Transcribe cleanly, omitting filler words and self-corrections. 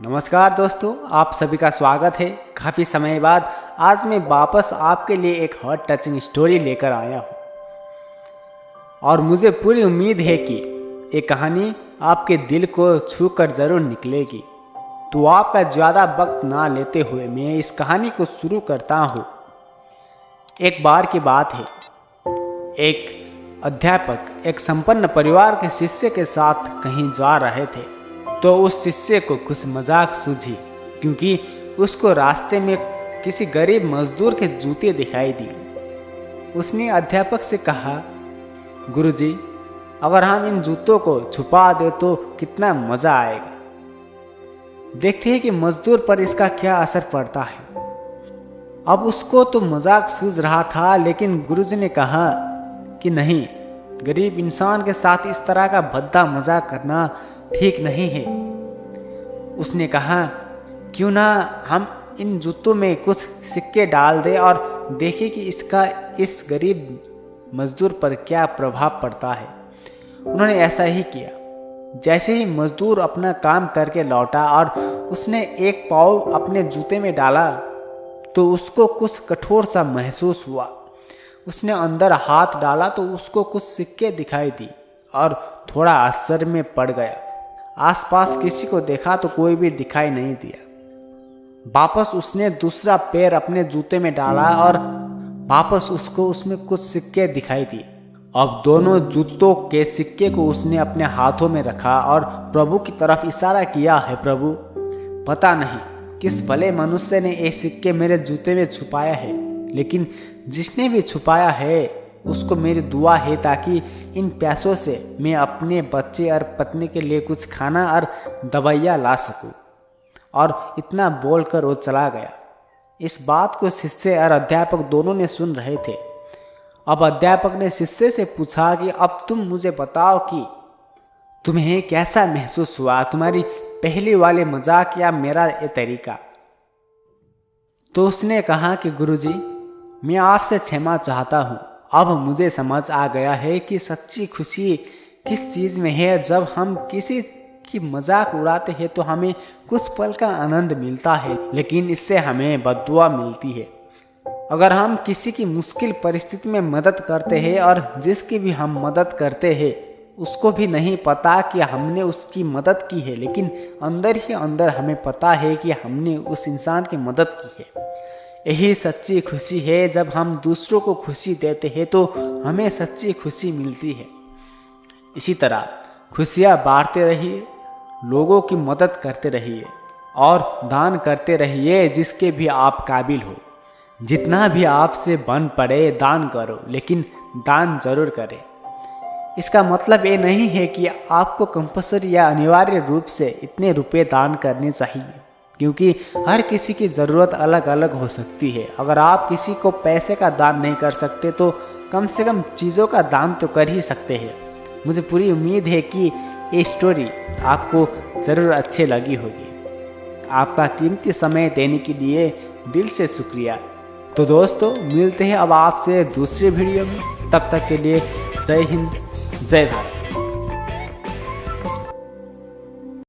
नमस्कार दोस्तों, आप सभी का स्वागत है। काफ़ी समय बाद आज मैं वापस आपके लिए एक हार्ट टचिंग स्टोरी लेकर आया हूँ और मुझे पूरी उम्मीद है कि ये कहानी आपके दिल को छूकर ज़रूर निकलेगी। तो आपका ज़्यादा वक्त ना लेते हुए मैं इस कहानी को शुरू करता हूँ। एक बार की बात है, एक अध्यापक एक संपन्न परिवार के शिष्य के साथ कहीं जा रहे थे, तो उस शिष्य को कुछ मजाक सूझी क्योंकि उसको रास्ते में किसी गरीब मजदूर के जूते दिखाई दिए। उसने अध्यापक से कहा, गुरुजी, अगर हम इन जूतों को छुपा दे तो कितना मज़ा आएगा। देखते हैं कि मजदूर पर इसका क्या असर पड़ता है। अब उसको तो मजाक सूझ रहा था, लेकिन गुरुजी ने कहा कि नहीं, गरीब इंसान के साथ इस तरह का भद्दा मजाक करना ठीक नहीं है। उसने कहा, क्यों ना हम इन जूतों में कुछ सिक्के डाल दें और देखें कि इसका इस गरीब मजदूर पर क्या प्रभाव पड़ता है। उन्होंने ऐसा ही किया। जैसे ही मजदूर अपना काम करके लौटा और उसने एक पाँव अपने जूते में डाला तो उसको कुछ कठोर सा महसूस हुआ। उसने अंदर हाथ डाला तो उसको कुछ सिक्के दिखाई दी और थोड़ा आश्चर्य में पड़ गया। आसपास किसी को देखा तो कोई भी दिखाई नहीं दिया। वापस उसने दूसरा पैर अपने जूते में डाला और वापस उसको उसमें कुछ सिक्के दिखाई दिए। अब दोनों जूतों के सिक्के को उसने अपने हाथों में रखा और प्रभु की तरफ इशारा किया, है प्रभु, पता नहीं किस भले मनुष्य ने ये सिक्के मेरे जूते में छुपाया है, लेकिन जिसने भी छुपाया है उसको मेरी दुआ है ताकि इन पैसों से मैं अपने बच्चे और पत्नी के लिए कुछ खाना और दवाइयाँ ला सकूं। और इतना बोलकर वो चला गया। इस बात को शिष्य और अध्यापक दोनों ने सुन रहे थे। अब अध्यापक ने शिष्य से पूछा कि अब तुम मुझे बताओ कि तुम्हें कैसा महसूस हुआ, तुम्हारी पहली वाले मजाक या मेरा ये तरीका। तो उसने कहा कि गुरुजी, मैं आपसे क्षमा चाहता हूँ। अब मुझे समझ आ गया है कि सच्ची खुशी किस चीज़ में है। जब हम किसी की मजाक उड़ाते हैं तो हमें कुछ पल का आनंद मिलता है, लेकिन इससे हमें बद्दुआ मिलती है। अगर हम किसी की मुश्किल परिस्थिति में मदद करते हैं और जिसकी भी हम मदद करते हैं उसको भी नहीं पता कि हमने उसकी मदद की है, लेकिन अंदर ही अंदर हमें पता है कि हमने उस इंसान की मदद की है। यही सच्ची खुशी है। जब हम दूसरों को खुशी देते हैं तो हमें सच्ची खुशी मिलती है। इसी तरह खुशियाँ बांटते रहिए, लोगों की मदद करते रहिए और दान करते रहिए जिसके भी आप काबिल हो। जितना भी आपसे बन पड़े दान करो, लेकिन दान जरूर करें। इसका मतलब ये नहीं है कि आपको कंपल्सरी या अनिवार्य रूप से इतने रुपए दान करने चाहिए, क्योंकि हर किसी की ज़रूरत अलग अलग हो सकती है। अगर आप किसी को पैसे का दान नहीं कर सकते तो कम से कम चीज़ों का दान तो कर ही सकते हैं। मुझे पूरी उम्मीद है कि ये स्टोरी आपको ज़रूर अच्छी लगी होगी। आपका कीमती समय देने के लिए दिल से शुक्रिया। तो दोस्तों, मिलते हैं अब आपसे दूसरे वीडियो में। तब तक के लिए जय हिंद, जय भारत।